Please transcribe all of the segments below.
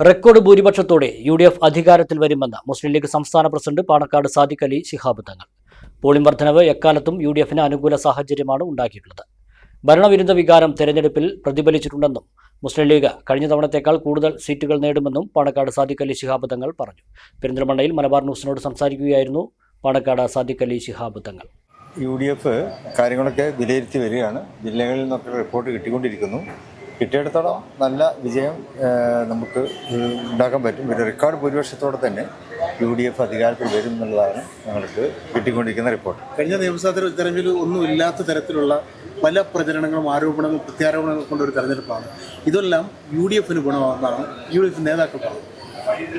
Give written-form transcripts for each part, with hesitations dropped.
Record ഭൂരിപക്ഷത്തോടെ UDF അധികാരത്തിൽ വരുമെന്ന് മുസ്ലിം ലീഗ് സംസ്ഥാന പ്രസിഡന്റ് പാണക്കാട് സാദിഖ് അലി ശിഹാബ് തങ്ങൾ. പോളിംഗ് വർധനവ് എക്കാലത്തും UDFന് അനുകൂല സാഹചര്യമാണ് ഉണ്ടാക്കിയിട്ടുള്ളത്. ഭരണവിരുദ്ധ വികാരം തെരഞ്ഞെടുപ്പിൽ പ്രതിഫലിച്ചിട്ടുണ്ടെന്നും മുസ്ലിം ലീഗ് കഴിഞ്ഞ തവണത്തേക്കാൾ കൂടുതൽ സീറ്റുകൾ നേടുമെന്നും പാണക്കാട് സാദിഖ് അലി ശിഹാബ് തങ്ങൾ പറഞ്ഞു. പെരിന്തൽമണ്ണയിൽ മലബാർ ന്യൂസിനോട് സംസാരിക്കുകയായിരുന്നു പാണക്കാട് സാദിഖ് അലി ശിഹാബ് തങ്ങൾ. UDF കാര്യങ്ങളൊക്കെ വിലയിരുത്തി വരികയാണ്. ജില്ലകളിൽ നിന്നൊക്കെ റിപ്പോർട്ട് കിട്ടിക്കൊണ്ടിരിക്കുന്നു. കിട്ടിയിടത്തോളം നല്ല വിജയം നമുക്ക് ഉണ്ടാക്കാൻ പറ്റും. ഒരു റെക്കോർഡ് ഭൂരിപക്ഷത്തോടെ തന്നെ UDF അധികാരത്തിൽ വരും എന്നുള്ളതാണ് ഞങ്ങൾക്ക് കിട്ടിക്കൊണ്ടിരിക്കുന്ന റിപ്പോർട്ട്. കഴിഞ്ഞ നിയമസഭാ തെരഞ്ഞെടുപ്പിൽ ഒന്നും ഇല്ലാത്ത തരത്തിലുള്ള പല പ്രചരണങ്ങളും ആരോപണങ്ങളും പ്രത്യാരോപണങ്ങളും കൊണ്ടൊരു തെരഞ്ഞെടുപ്പാണ്. ഇതെല്ലാം UDFന് ഗുണമാണെന്നാണ് UDF നേതാക്കൾ പറഞ്ഞത്.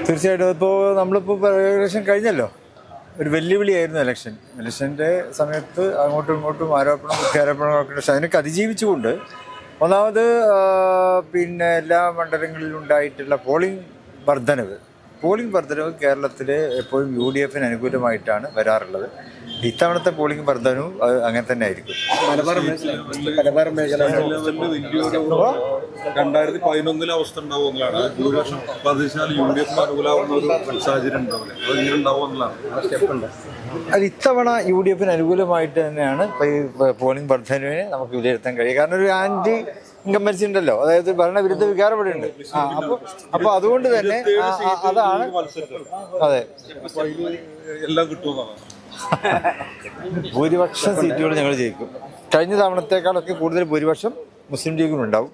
തീർച്ചയായിട്ടും ഇപ്പോൾ നമ്മളിപ്പോൾ ഇലക്ഷൻ കഴിഞ്ഞല്ലോ. ഒരു വെല്ലുവിളിയായിരുന്നു ഇലക്ഷൻ്റെ സമയത്ത് അങ്ങോട്ടും ഇങ്ങോട്ടും ആരോപണം പ്രത്യാരോപണങ്ങളൊക്കെ. പക്ഷേ അതിനൊക്കെ അതിജീവിച്ചുകൊണ്ട് ഒന്നാമത് എല്ലാ മണ്ഡലങ്ങളിലും ഉണ്ടായിട്ടുള്ള പോളിംഗ് വർധനവ് കേരളത്തിൽ എപ്പോഴും UDFന് അനുകൂലമായിട്ടാണ് വരാറുള്ളത്. ഇത്തവണത്തെ പോളിംഗ് വർധനവും അങ്ങനെ തന്നെ ആയിരിക്കും. മലബാർ മേഖല 2011 അവസ്ഥ ഉണ്ടാവുന്നതാണ്. ഭൂരിപക്ഷം UDFന് അനുകൂലമാവുന്ന ഒരു സാഹചര്യം ഉണ്ടാവില്ല. അത് ഇത്തവണ UDFന് അനുകൂലമായിട്ട് തന്നെയാണ് പോളിംഗ് വർധനവിനെ നമുക്ക് വിലയിരുത്താൻ കഴിയും. കാരണം ഒരു ആന്റി ഇൻകംബൻസി ഉണ്ടല്ലോ, അതായത് ഭരണവിരുദ്ധ വികാരം ഇവിടെ ഉണ്ട്. അപ്പോൾ അതുകൊണ്ട് തന്നെ അതാണ്. അതെ, എല്ലാം കിട്ടുമെന്നാണ്. ഭൂരിപക്ഷം സീറ്റുകൾ ഞങ്ങൾ ജയിക്കും. കഴിഞ്ഞ തവണത്തേക്കാളൊക്കെ കൂടുതൽ ഭൂരിപക്ഷം മുസ്ലിം ലീഗിനുണ്ടാവും.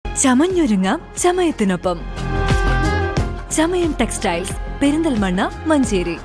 ചമഞ്ഞൊരുങ്ങാം ചമയത്തിനൊപ്പം. ചമയം ടെക്സ്റ്റൈൽസ്, പെരിന്തൽമണ്ണ, മഞ്ചേരി.